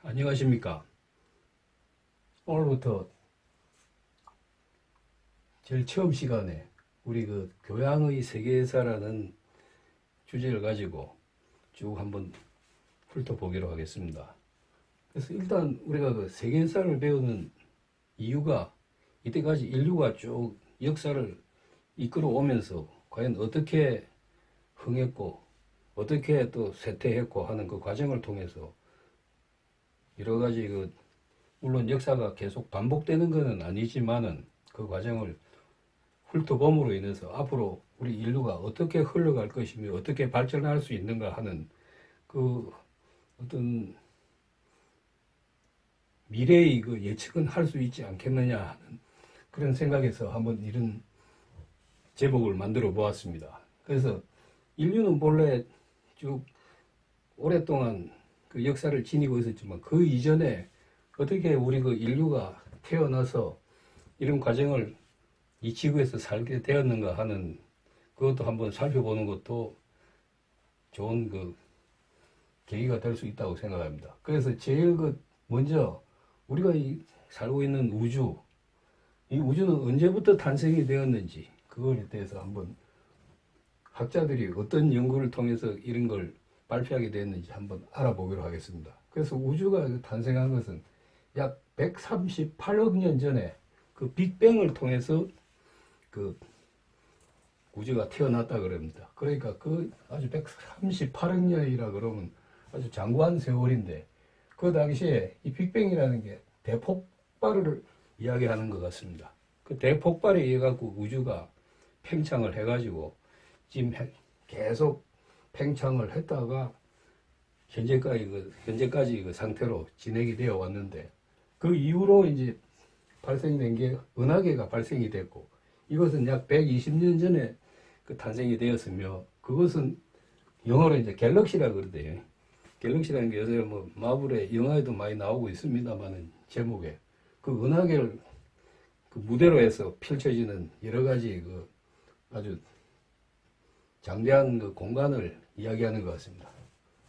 안녕하십니까. 오늘부터 제일 처음 시간에 우리 그 교양의 세계사라는 주제를 가지고 쭉 한번 훑어보기로 하겠습니다. 그래서 일단 우리가 그 세계사를 배우는 이유가 이때까지 인류가 쭉 역사를 이끌어 오면서 과연 어떻게 흥했고 어떻게 또 쇠퇴했고 하는 그 과정을 통해서 여러 가지 물론 역사가 계속 반복되는 것은 아니지만은 그 과정을 훑어봄으로 인해서 앞으로 우리 인류가 어떻게 흘러갈 것이며 어떻게 발전할 수 있는가 하는 그 어떤 미래의 그 예측은 할 수 있지 않겠느냐 하는 그런 생각에서 한번 이런 제목을 만들어 보았습니다. 그래서 인류는 본래 쭉 오랫동안 그 역사를 지니고 있었지만 그 이전에 어떻게 우리 그 인류가 태어나서 이런 과정을 이 지구에서 살게 되었는가 하는 그것도 한번 살펴보는 것도 좋은 그 계기가 될 수 있다고 생각합니다. 그래서 제일 먼저 우리가 살고 있는 우주, 이 우주는 언제부터 탄생이 되었는지 그거에 대해서 한번 학자들이 어떤 연구를 통해서 이런 걸 발표하게 됐는지 한번 알아보기로 하겠습니다. 그래서 우주가 탄생한 것은 약 138억 년 전에 그 빅뱅을 통해서 그 우주가 태어났다 그럽니다. 그러니까 그 아주 138억 년이라 그러면 아주 장구한 세월인데 그 당시에 이 빅뱅이라는 게 대폭발을 이야기하는 것 같습니다. 그 대폭발에 의해 갖고 우주가 팽창을 해가지고 지금 계속 팽창을 했다가 현재까지 그 상태로 진행이 되어 왔는데 그 이후로 이제 발생된 게 은하계가 발생이 됐고 이것은 약 120년 전에 그 탄생이 되었으며 그것은 영어로 이제 갤럭시라 그러대요. 갤럭시라는 게 요새 뭐 마블의 영화에도 많이 나오고 있습니다만은 제목에 그 은하계를 그 무대로 해서 펼쳐지는 여러 가지 그 아주 장대한 그 공간을 이야기하는 것 같습니다.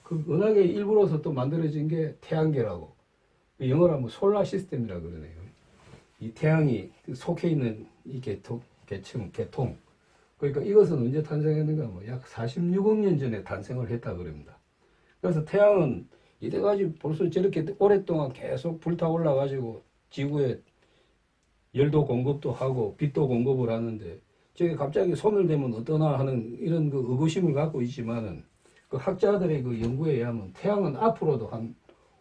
그 은하계 일부로서 또 만들어진 게 태양계라고 영어로 하면 솔라 시스템이라 그러네요. 이 태양이 속해 있는 이 계통. 그러니까 이것은 언제 탄생했는가 하면 약 46억 년 전에 탄생을 했다 그럽니다. 그래서 태양은 이때까지 벌써 저렇게 오랫동안 계속 불타올라 가지고 지구에 열도 공급도 하고 빛도 공급을 하는데 저게 갑자기 소멸되면 어떠나 하는 이런 그 의구심을 갖고 있지만은 그 학자들의 그 연구에 의하면 태양은 앞으로도 한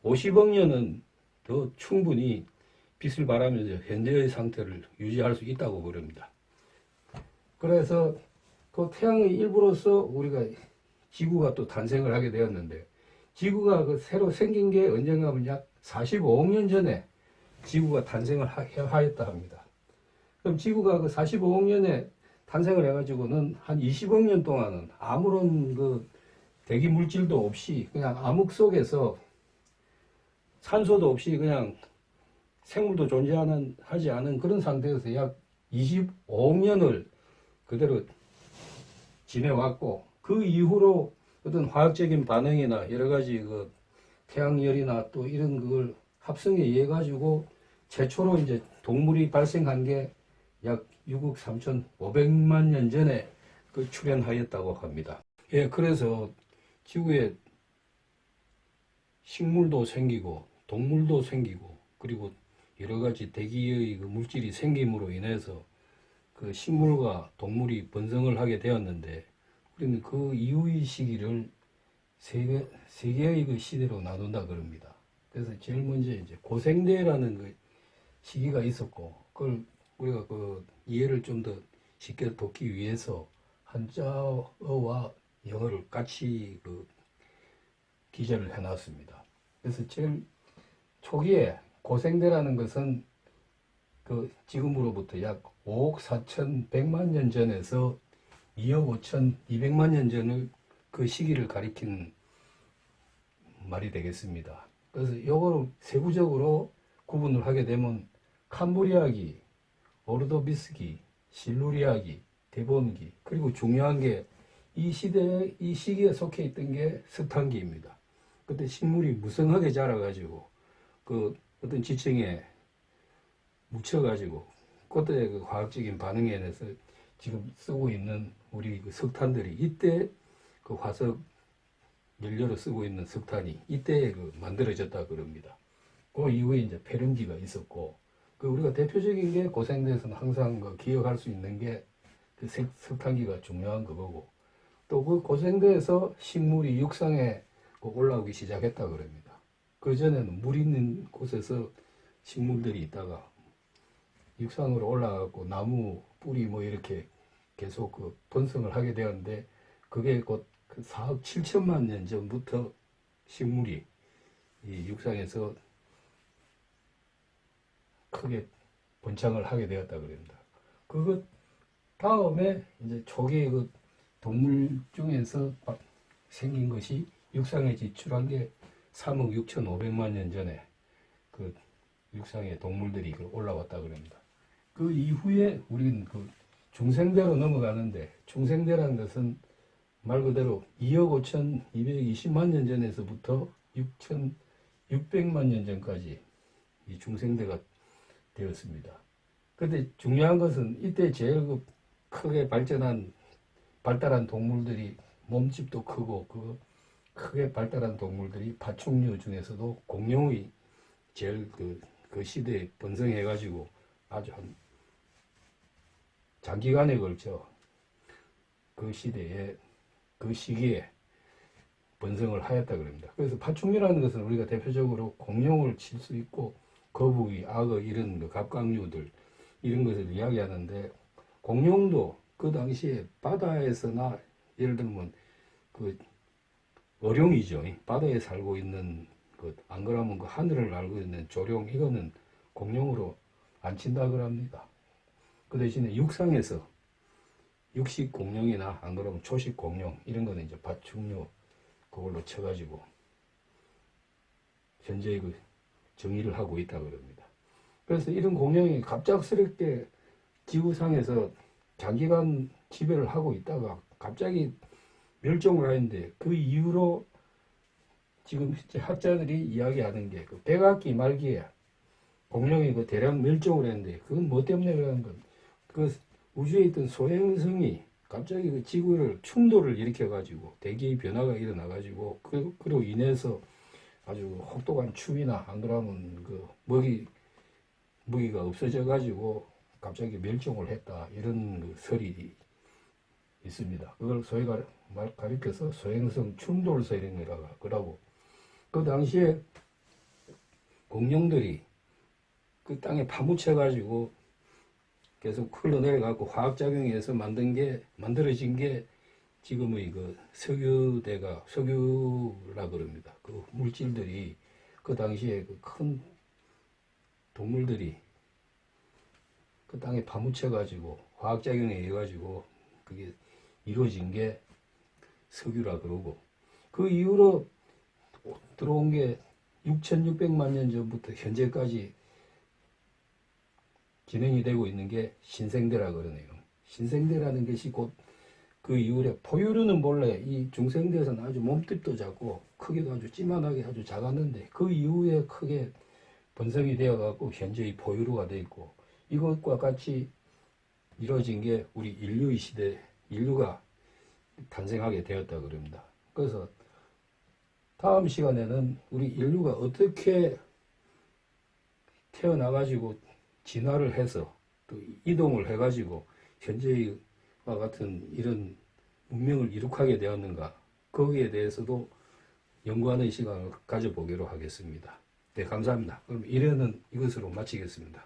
50억 년은 더 충분히 빛을 발하면서 현재의 상태를 유지할 수 있다고 그럽니다. 그래서 그 태양의 일부로서 우리가 지구가 또 탄생을 하게 되었는데 지구가 그 새로 생긴 게 언젠가 하면 약 45억 년 전에 지구가 탄생을 하였다 합니다. 그럼 지구가 그 45억 년에 탄생을 해가지고는 한 20억 년 동안은 아무런 그 대기 물질도 없이 그냥 암흑 속에서 산소도 없이 그냥 생물도 하지 않은 그런 상태에서 약 25억 년을 그대로 지내왔고 그 이후로 어떤 화학적인 반응이나 여러 가지 그 태양열이나 또 이런 그걸 합성에 의해 가지고 최초로 이제 동물이 발생한 게 약 6억 3,500만 년 전에 그 출현하였다고 합니다. 예, 그래서 지구에 식물도 생기고 동물도 생기고 그리고 여러 가지 대기의 그 물질이 생김으로 인해서 그 식물과 동물이 번성을 하게 되었는데 우리는 그 이후의 시기를 세 개의 그 시대로 나눈다 그럽니다. 그래서 제일 먼저 이제 고생대라는 그 시기가 있었고 그걸 우리가 그 이해를 좀 더 쉽게 돕기 위해서 한자어와 영어를 같이 그 기재를 해놨습니다. 그래서 제일 초기에 고생대라는 것은 그 지금으로부터 약 5억 4,100만 년 전에서 2억 5,200만 년 전을 그 시기를 가리킨 말이 되겠습니다. 그래서 이거를 세부적으로 구분을 하게 되면 캄브리아기, 오르도비스기, 실루리아기, 데본기 그리고 중요한 게 이 시기에 속해 있던 게 석탄기입니다. 그때 식물이 무성하게 자라가지고 그 어떤 지층에 묻혀가지고 그때 그 과학적인 반응에 대해서 지금 쓰고 있는 우리 그 석탄들이 이때 그 화석 연료로 쓰고 있는 석탄이 이때 그 만들어졌다 그럽니다. 그 이후에 이제 폐렴기가 있었고, 그 우리가 대표적인 게 고생대에서는 항상 그 기억할 수 있는 게 그 석탄기가 중요한 그거고, 또 그 고생대에서 식물이 육상에 그 올라오기 시작했다 그럽니다. 그 전에는 물 있는 곳에서 식물들이 있다가 육상으로 올라가고 나무 뿌리 뭐 이렇게 계속 그 번성을 하게 되었는데, 그게 곧 그 4억 7천만 년 전부터 식물이 이 육상에서 크게 번창을 하게 되었다 그럽니다. 그것 다음에 이제 초기의 그 동물 중에서 생긴 것이 육상에 지출한 게 3억 6,500만 년 전에 그 육상의 동물들이 올라왔다 그럽니다. 그 이후에 우리는 그 중생대로 넘어가는데, 중생대라는 것은 말 그대로 2억 5,220만 년 전에서부터 6,600만 년 전까지 이 중생대가 되었습니다. 근데 중요한 것은 이때 제일 크게 발달한 동물들이 몸집도 크고 그 크게 발달한 동물들이 파충류 중에서도 공룡이 제일 그 시대에 번성해가지고 아주 한 장기간에 걸쳐 그 시대에 그 시기에 번성을 하였다 그럽니다. 그래서 파충류라는 것은 우리가 대표적으로 공룡을 칠 수 있고 거북이, 악어 이런 그 갑각류들 이런 것을 이야기하는데, 공룡도 그 당시에 바다에서나 예를 들면 그 어룡이죠. 바다에 살고 있는 그 안 그러면 그 하늘을 날고 있는 조룡, 이거는 공룡으로 안 친다 그럽니다. 그 대신에 육상에서 육식 공룡이나 안 그러면 초식 공룡 이런 거는 이제 파충류 그걸로 쳐가지고 현재 그 정의를 하고 있다 그럽니다. 그래서 이런 공룡이 갑작스럽게 지구상에서 장기간 지배를 하고 있다가 갑자기 멸종을 하는데, 그 이후로 지금 학자들이 이야기하는 게 그 백악기 말기에 공룡이 그 대량 멸종을 했는데, 그건 뭐 때문에 그러는 건 그 우주에 있던 소행성이 갑자기 그 지구를 충돌을 일으켜가지고 대기 변화가 일어나가지고 그로 인해서 아주 혹독한 추위나 안 그러면 그 먹이가 없어져가지고 갑자기 멸종을 했다, 이런 그 설이 있습니다. 그걸 소위가 가리켜서 소행성 충돌설 이런 거라고. 그 당시에 공룡들이 그 땅에 파묻혀가지고 계속 흘러내려가고 화학작용에서 만들어진 게 지금의 그 석유라 그럽니다. 그 물질들이 그 당시에 그 큰 동물들이 그 땅에 파묻혀가지고 화학작용에 의해 가지고 그게 이루어진 게 석유라 그러고, 그 이후로 들어온 게 6,600만 년 전부터 현재까지 진행이 되고 있는 게 신생대라 그러네요. 신생대라는 것이 곧 그 이후에 포유류는 본래 이 중생대에서는 아주 몸집도 작고 크기도 아주 찌만하게 아주 작았는데, 그 이후에 크게 번성이 되어갖고 현재의 포유류가 되어 있고, 이것과 같이 이루어진 게 우리 인류의 시대, 인류가 탄생하게 되었다 그럽니다. 그래서 다음 시간에는 우리 인류가 어떻게 태어나가지고 진화를 해서 또 이동을 해가지고 현재와 같은 이런 문명을 이룩하게 되었는가, 거기에 대해서도 연구하는 시간을 가져보기로 하겠습니다. 네, 감사합니다. 그럼 1회는 이것으로 마치겠습니다.